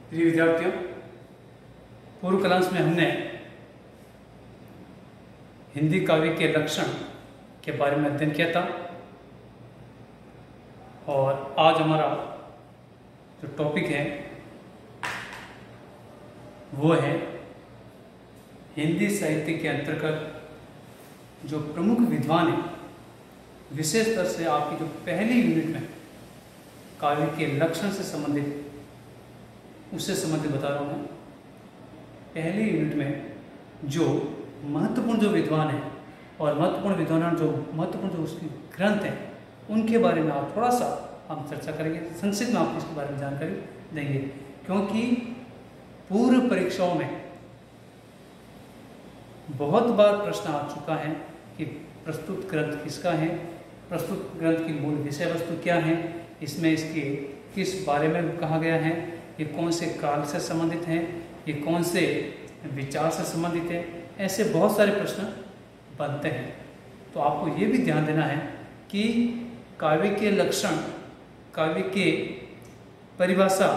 प्रिय विद्यार्थियों, पूर्व क्लास में हमने हिंदी काव्य के लक्षण के बारे में अध्ययन किया था और आज हमारा जो टॉपिक है वो है हिंदी साहित्य के अंतर्गत जो प्रमुख विद्वान हैं, विशेषतर से आपकी जो पहली यूनिट में काव्य के लक्षण से संबंधित उससे संबंधित बता रहा हूँ मैं। पहली यूनिट में जो महत्वपूर्ण जो विद्वान हैं और महत्वपूर्ण जो उसके ग्रंथ हैं उनके बारे में आप थोड़ा सा हम चर्चा करेंगे। संक्षिप्त में आपको इसके बारे में जानकारी देंगे, क्योंकि पूर्व परीक्षाओं में बहुत बार प्रश्न आ चुका है कि प्रस्तुत ग्रंथ किसका है, प्रस्तुत ग्रंथ की मूल विषय वस्तु क्या है, इसमें इसके किस बारे में कहा गया है, ये कौन से काल से संबंधित हैं, ये कौन से विचार से संबंधित है। ऐसे बहुत सारे प्रश्न बनते हैं। तो आपको ये भी ध्यान देना है कि काव्य के लक्षण, काव्य के परिभाषा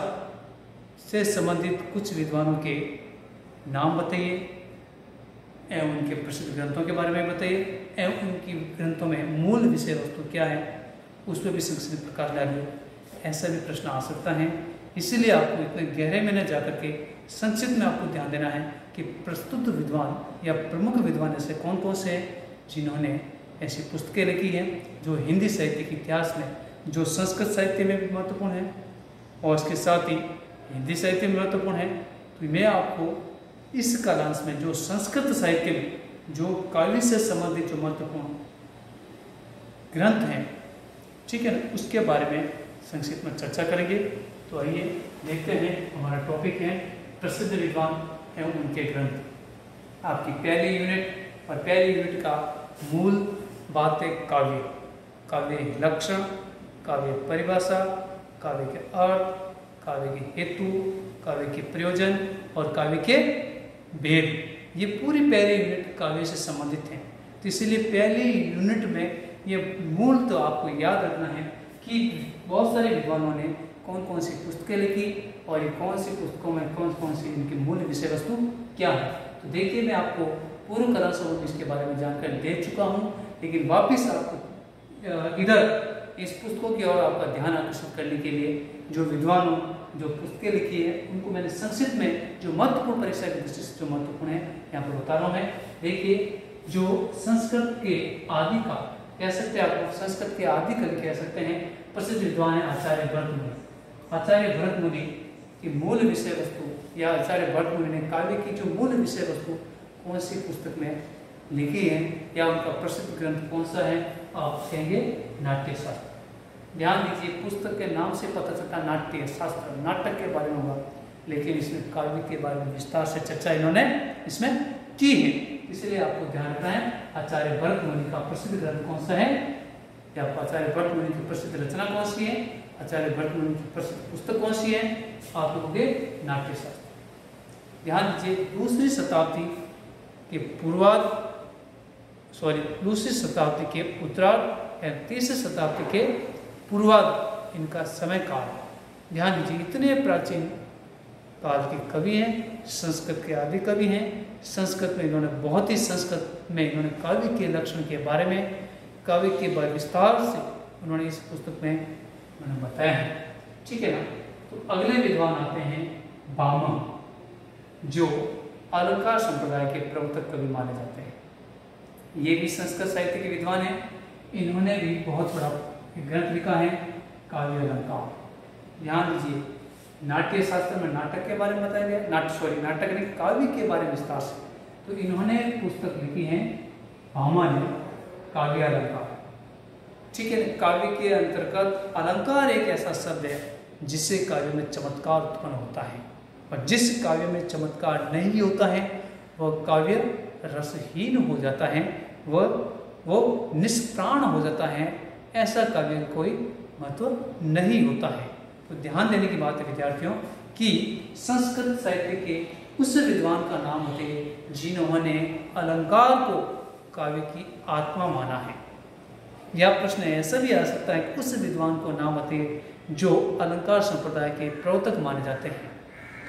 से संबंधित कुछ विद्वानों के नाम बताइए एवं उनके प्रसिद्ध ग्रंथों के बारे में बताइए एवं उनकी ग्रंथों में मूल विषय वस्तु क्या है, उस पर भी संक्षिप्त प्रकाश डालिए। ऐसा भी प्रश्न आ सकता है, इसीलिए आपको इतने गहरे में न जाकर के संक्षिप्त में आपको ध्यान देना है कि प्रस्तुत विद्वान या प्रमुख विद्वान ऐसे कौन कौन से हैं जिन्होंने ऐसी पुस्तकें लिखी हैं जो हिंदी साहित्य के इतिहास में, जो संस्कृत साहित्य में भी महत्वपूर्ण है और इसके साथ ही हिंदी साहित्य में महत्वपूर्ण है। तो मैं आपको इस कालांश में जो संस्कृत साहित्य में जो काव्य से संबंधित जो महत्वपूर्ण ग्रंथ हैं, ठीक है ना, उसके बारे में संक्षिप्त में चर्चा करेंगे। तो आइए देखते हैं, हमारा टॉपिक है प्रसिद्ध विद्वान एवं उनके ग्रंथ। आपकी पहली यूनिट और पहली यूनिट का मूल बात है काव्य, काव्य लक्षण, काव्य परिभाषा, काव्य के अर्थ, काव्य के हेतु, काव्य के प्रयोजन और काव्य के भेद। ये पूरी पहली यूनिट काव्य से संबंधित है। तो इसीलिए पहली यूनिट में ये मूल तो आपको याद रखना है कि बहुत सारे विद्वानों ने कौन कौन सी पुस्तकें लिखी और ये कौन सी पुस्तकों में कौन कौन सी इनकी मूल विषय वस्तु क्या है। तो देखिए, मैं आपको पूर्व कला से इसके बारे में जानकारी दे चुका हूँ, लेकिन वापस आपको इधर इस पुस्तकों की ओर आपका ध्यान आकर्षित करने के लिए जो विद्वानों जो पुस्तकें लिखी है उनको मैंने संक्षिप्त में जो महत्वपूर्ण परीक्षा की दृष्टि से जो महत्वपूर्ण है यहाँ पर बता रहा हूँ मैं। देखिए, जो संस्कृत के आदि का कह सकते हैं, आप संस्कृत के आदि कवि कह सकते हैं, प्रसिद्ध विद्वान है आचार्य भरत मुनि। आचार्य भरत मुनि की मूल विषय वस्तु या आचार्य भरत मुनि ने काव्य की जो मूल विषय वस्तु कौन सी पुस्तक में लिखी है या उनका प्रसिद्ध ग्रंथ कौन सा है, आप कहेंगे नाट्यशास्त्र। ध्यान दीजिए, पुस्तक के नाम से पता चलता नाट्य शास्त्र, नाटक के बारे में होगा, लेकिन इसमें काव्य के बारे में विस्तार से चर्चा इन्होंने इसमें की है। इसलिए आपको ध्यान रखना है आचार्य भरत मुनि का प्रसिद्ध ग्रंथ कौन सा है या आचार्य भरत मुनि की प्रसिद्ध रचना कौन सी है, आचार्य भरत मुनि की प्रसिद्ध पुस्तक कौन सी है, आप लोगों नाट्यशास्त्र। ध्यान दीजिए, दूसरी शताब्दी के उत्तरार्ध या तीसरी शताब्दी के पूर्वार्ध इनका समय काल। ध्यान दीजिए, इतने प्राचीन काल के कवि हैं, संस्कृत के आदि कवि हैं। संस्कृत में इन्होंने बहुत ही संस्कृत में इन्होंने काव्य के लक्षण के बारे में, काव्य के बारे विस्तार से उन्होंने इस पुस्तक में उन्होंने बताया है, ठीक है ना। तो अगले विद्वान आते हैं भामह, जो अलंकार संप्रदाय के प्रवर्तक कवि माने जाते हैं। ये भी संस्कृत साहित्य के विद्वान हैं। इन्होंने भी बहुत बड़ा ग्रंथ लिखा है काव्य अलंकार। ध्यान दीजिए, नाट्य शास्त्र में नाटक के बारे में बताया गया, नाटक ने काव्य के बारे में विस्तार से। तो इन्होंने पुस्तक लिखी है भामह ने काव्य अलंकार, ठीक है। काव्य के अंतर्गत अलंकार एक ऐसा शब्द है जिससे काव्य में चमत्कार उत्पन्न होता है, और जिस काव्य में चमत्कार नहीं होता है वह काव्य रसहीन हो जाता है, वो निष्प्राण हो जाता है। ऐसा काव्य कोई महत्व नहीं होता है। तो ध्यान देने की बात है विद्यार्थियों कि संस्कृत साहित्य के उस विद्वान का नाम होते जिन्होंने अलंकार को काव्य की आत्मा माना है। यह प्रश्न ऐसा भी आ सकता है कि उस विद्वान को नाम बताइए जो अलंकार संप्रदाय के प्रवर्तक माने जाते हैं।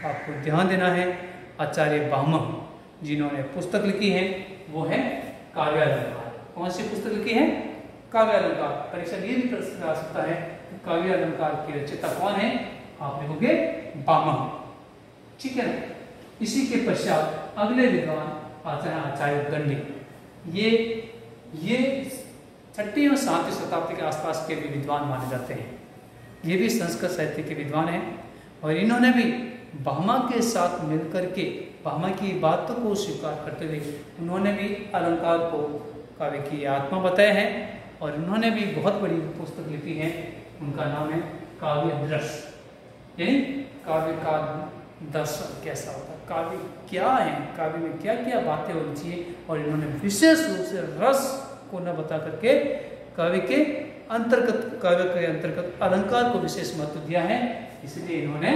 आपको ध्यान देना है। आचार्य भामह जिन्होंने पुस्तक लिखी है वो है काव्यालंकार। कौन सी पुस्तक लिखी है? काव्यालंकार। परीक्षा ये भी प्रश्न आ सकता है काव्यालंकार के रचयिता कौन है? आप लिखोगे भामह, ठीक है ना। इसी के पश्चात अगले विद्वान आते हैं आचार्य दंडी। ये 6वीं और 7वीं शताब्दी के आसपास के भी विद्वान माने जाते हैं। ये भी संस्कृत साहित्य के विद्वान हैं और इन्होंने भी भामा के साथ मिलकर के भामा की बातों को स्वीकार करते हुए उन्होंने भी अलंकार को काव्य की आत्मा बताया है और उन्होंने भी बहुत बड़ी पुस्तक लिखी है। उनका नाम है काव्य दर्श, यानी काव्य का दर्शन कैसा होता है, काव्य क्या है, काव्य में क्या क्या बातें होनी चाहिए। और इन्होंने विशेष रूप से रस को न बता करके काव्य के अंतर्गत अलंकार को विशेष महत्व दिया है। इसलिए इन्होंने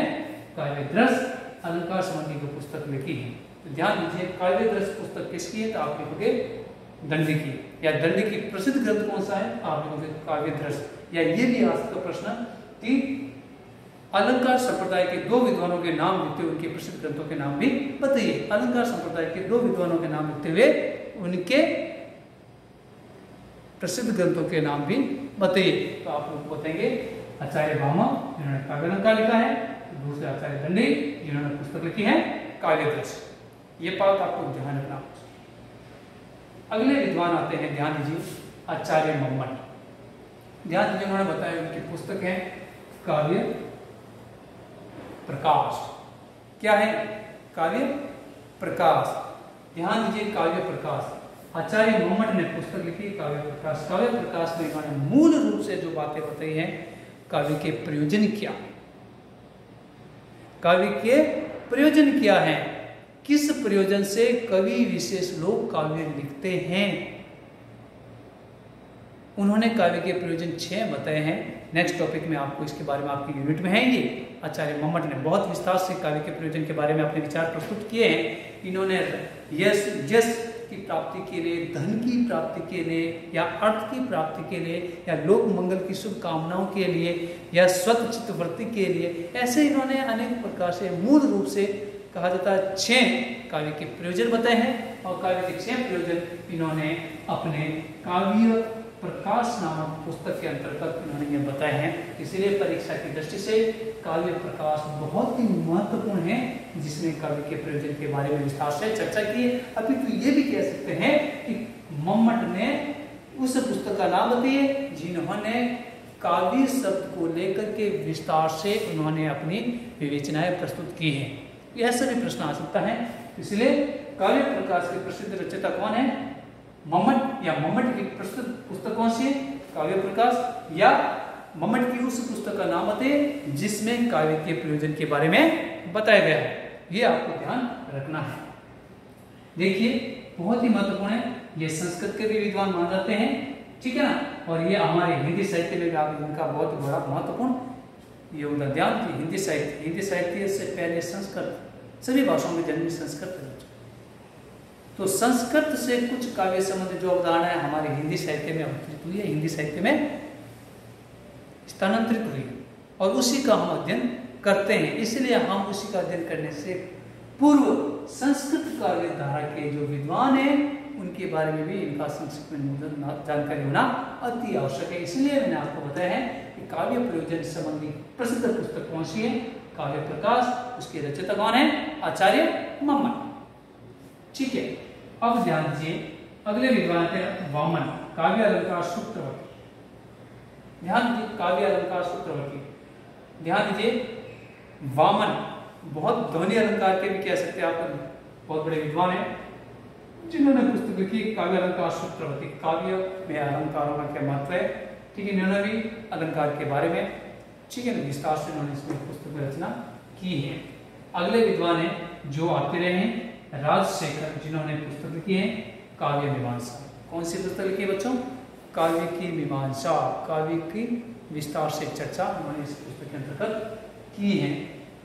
काव्य दर्श अलंकार संबंधी को पुस्तक लिखी है। तो ध्यान दीजिए काव्य दर्श पुस्तक किसकी है? तो आप लिखोगे दंडी की। या दंडी की प्रसिद्ध ग्रंथ कौन सा है? आप लिखोगे काव्य दर्श। या ये भी आ सकता प्रश्न कि अलंकार संप्रदाय के 2 विद्वानों के नाम लिखते हुए उनके प्रसिद्ध ग्रंथों के नाम भी बताइए। अलंकार संप्रदाय के 2 विद्वानों के नाम लिखते हुए उनके प्रसिद्ध ग्रंथों के नाम भी बताइए। तो आप लोग बताएंगे आचार्य भामा जिन्होंने काव्यालंकार लिखा है, दूसरे आचार्य दंडी जिन्होंने पुस्तक लिखी है काव्य दर्श। ये बात आपको ध्यान रखना। अगले विद्वान आते हैं, ध्यान दीजिए आचार्य मम्मट। ध्यान दीजिए उन्होंने बताया उनकी पुस्तक है काव्य प्रकाश। क्या है? काव्य प्रकाश। ध्यान दीजिए काव्य प्रकाश। आचार्य मम्मट ने पुस्तक लिखी काव्य प्रकाश। काव्य प्रकाश में इन्होंने मूल रूप से जो बातें बताई हैं काव्य के प्रयोजन क्या, काव्य के प्रयोजन क्या है, किस प्रयोजन से कवि विशेष लोग काव्य लिखते हैं। उन्होंने काव्य के प्रयोजन 6 बताए हैं। नेक्स्ट टॉपिक में आपको इसके बारे में आपकी यूनिट में है ये। आचार्य मम्मट ने बहुत विस्तार से काव्य के प्रयोजन के बारे में अपने विचार प्रस्तुत किए हैं। इन्होंने यश की प्राप्ति के लिए, धन की प्राप्ति के लिए या अर्थ की प्राप्ति के लिए या लोक मंगल की शुभ कामनाओं के लिए या स्वतः चित्तवृत्ति के लिए, ऐसे इन्होंने अनेक प्रकार से मूल रूप से कहा जाता है 6 काव्य के प्रयोजन बताए हैं। और काव्य के 6 प्रयोजन इन्होंने अपने काव्य प्रकाश नामक पुस्तक के अंतर्गत इन्होंने ये बताए हैं। इसलिए परीक्षा की दृष्टि से काव्य प्रकाश बहुत ही महत्वपूर्ण है, जिसमें काव्य के प्रयोजन के बारे में विस्तार से चर्चा की है। अभी तो ये भी कह सकते हैं कि मम्मट ने उस पुस्तक का नाम बताइए जिन्होंने काव्य शब्द को लेकर के विस्तार से उन्होंने अपनी विवेचनाएं प्रस्तुत की हैं। ऐसा भी प्रश्न आ सकता है। इसलिए काव्य प्रकाश के प्रसिद्ध रचयिता कौन है? मम्मट। या मम्मट की प्रसिद्ध पुस्तक कौन सी है? काव्य प्रकाश। या मम्मट की उस पुस्तक का नाम बताइए जिसमें काव्य के प्रयोजन के बारे में बताया गया है। ये आपको ध्यान रखना है। देखिए बहुत ही महत्वपूर्ण है। ये संस्कृत के भी विद्वान माने जाते हैं, ठीक है ना। और ये हमारे हिंदी साहित्य में भी आप इनका बहुत बड़ा महत्वपूर्ण योगदान की हिंदी साहित्य से पहले संस्कृत, सभी भाषाओं में जन्मी संस्कृत है। तो संस्कृत से कुछ काव्य संबंधी जो अवधारणा है हमारे हिंदी साहित्य में अवतरित हुई है, हिंदी साहित्य में स्थानांतरित हुई है और उसी का हम अध्ययन करते हैं। इसलिए हम उसी का अध्ययन करने से पूर्व संस्कृत काव्य धारा के जो विद्वान हैं उनके बारे में भी इनका संक्षिप्त में जानकारी होना अति आवश्यक है। इसलिए मैंने आपको बताया है कि काव्य प्रयोजन संबंधी प्रसिद्ध पुस्तक कौन सी है? काव्य प्रकाश। उसके रचयिता कौन है? आचार्य मम्मट, ठीक है। अब ध्यान दीजिए अगले विद्वान थे वामन। काव्य अलंकार सूत्रवती। ध्यान दीजिए काव्य अलंकार सूत्रवती। ध्यान दीजिए वामन बहुत ध्वनि अलंकार के भी कह सकते हैं आप, बहुत बड़े विद्वान हैं जिन्होंने पुस्तक लिखी काव्य अलंकार सूत्रवती। काव्य में अलंकारों का क्या महत्व है, ठीक है। इन्होंने भी अलंकार के बारे में, ठीक है ना, विस्तार से उन्होंने इसमें पुस्तक रचना की है। अगले विद्वान है जो आते रहे हैं राजशेखर, जिन्होंने पुस्तक लिखी है काव्य मीमांसा। कौन सी पुस्तक लिखी है बच्चों? काव्य की मीमांसा। काव्य की विस्तार से चर्चा उन्होंने इस पुस्तक के अंतर्गत की है।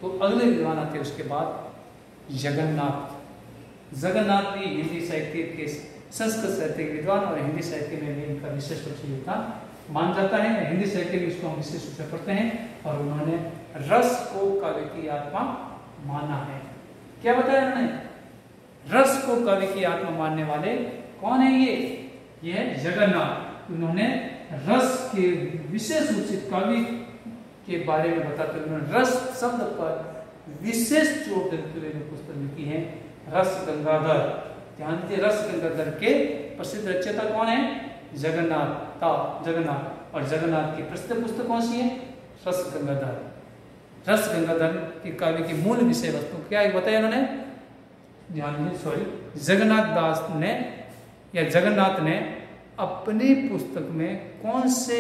तो अगले विद्वान आते हैं उसके बाद जगन्नाथ। जगन्नाथ भी हिंदी साहित्य के, संस्कृत साहित्य के विद्वान और हिंदी साहित्य में भी इनका विशेष रूप से योगदान मान जाता है। हिंदी साहित्य में इसको हम विशेष रूप से पढ़ते हैं। और उन्होंने रस को काव्य की आत्मा माना है। क्या बताया उन्होंने? रस को काव्य की आत्मा मानने वाले कौन है? ये है जगन्नाथ। उन्होंने रस के विशेष रूप से काव्य के बारे में बताते उन्होंने रस शब्द पर विशेष जोर देते हुए पुस्तक लिखी है, रस गंगाधर। ध्यान दीजिए, रस गंगाधर के प्रसिद्ध रचयिता कौन है? जगन्नाथ। और जगन्नाथ की प्रसिद्ध पुस्तक कौन सी है? रस गंगाधर। रस गंगाधर की काव्य की मूल विषय वस्तु क्या बताया उन्होंने? ध्यान दीजिए, जगन्नाथ ने अपनी पुस्तक में कौन से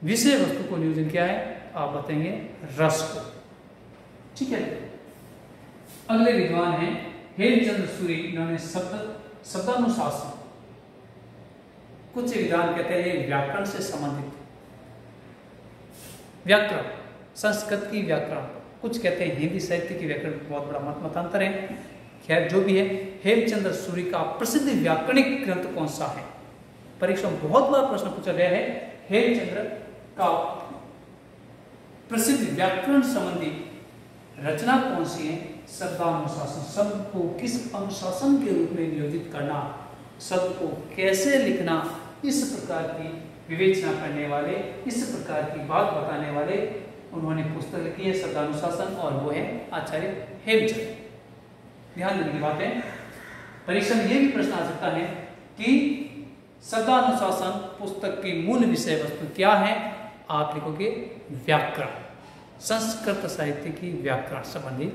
विषय वस्तु को नियोजन किया है? आप बताएंगे रस को। ठीक है। अगले विद्वान हैं हेमचंद्र सूरी। इन्होंने शब्दानुशासन, कुछ विद्वान कहते हैं व्याकरण से संबंधित, व्याकरण, संस्कृत की व्याकरण, कुछ कहते हैं हिंदी साहित्य की व्याकरण, बहुत बड़ा मतांतर है। खैर जो भी है, हेमचंद्र सूरी का प्रसिद्ध व्याकरणिक ग्रंथ कौन सा है? परीक्षा में बहुत बार प्रश्न पूछा गया है। हेमचंद्र का प्रसिद्ध व्याकरण संबंधी रचना कौन सी है? शब्दानुशासन। शब्द को किस अनुशासन के रूप में नियोजित करना, शब्द को कैसे लिखना, इस प्रकार की विवेचना करने वाले, इस प्रकार की बात बताने वाले उन्होंने पुस्तक लिखी है शब्दानुशासन, और वो है आचार्य हेमचंद्र। ध्यान देने की बात है। परीक्षा में यह भी प्रश्न आ सकता है कि शब्दानुशासन पुस्तक की मूल विषय वस्तु क्या है? आप लिखोगे व्याकरण, संस्कृत साहित्य की व्याकरण संबंधी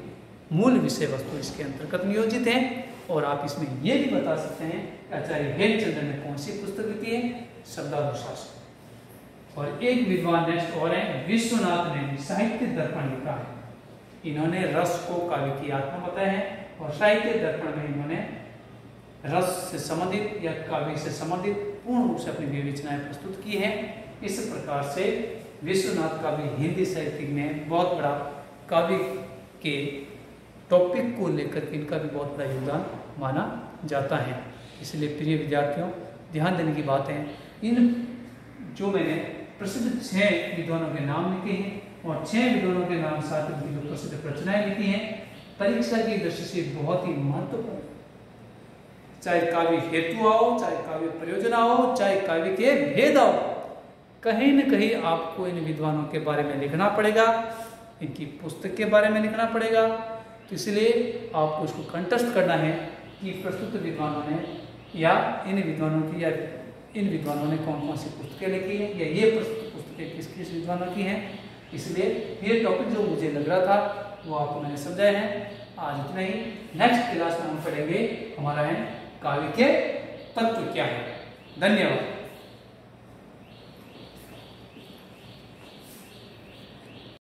मूल विषय वस्तु इसके अंतर्गत नियोजित है। और आप इसमें यह भी बता सकते हैं आचार्य हेमचंद्र ने कौन सी पुस्तक लिखी है? शब्दानुशासन। और एक विद्वान नेक्स्ट और है विश्वनाथ ने साहित्य दर्पण लिखा है। इन्होंने रस को काव्य की आत्मा बताया है, और साहित्य दर्पण में इन्होंने रस से संबंधित या काव्य से संबंधित पूर्ण रूप से अपनी विवेचनाएं प्रस्तुत की है। इस प्रकार से विश्वनाथ का भी हिंदी साहित्य में बहुत बड़ा काव्य के टॉपिक को लेकर के इनका भी बहुत बड़ा योगदान माना जाता है। इसलिए प्रिय विद्यार्थियों, ध्यान देने की बात है, इन जो मैंने प्रसिद्ध 6 विद्वानों के नाम लिखे हैं और 6 विद्वानों के नाम साथ उनकी जो प्रसिद्ध रचनाएं लिखी हैं, परीक्षा की दृष्टि से बहुत ही महत्वपूर्ण, चाहे काव्य हेतु आओ, चाहे काव्य प्रयोजन आओ, चाहे काव्य के भेद आओ, कहीं न कहीं आपको इन विद्वानों के बारे में लिखना पड़ेगा, इनकी पुस्तक के बारे में लिखना पड़ेगा। तो इसलिए आपको इसको कंठस्थ करना है कि प्रस्तुत विद्वानों ने या इन विद्वानों ने कौन कौन सी पुस्तकें लिखी हैं, या ये प्रस्तुत पुस्तकें किस किस विद्वानों की हैं। इसलिए ये टॉपिक जो मुझे लग रहा था वो आपको मैंने समझाया है। आज इतना ही। नेक्स्ट क्लास में हम पढ़ेंगे हमारा है काव्य के तत्व क्या है। धन्यवाद।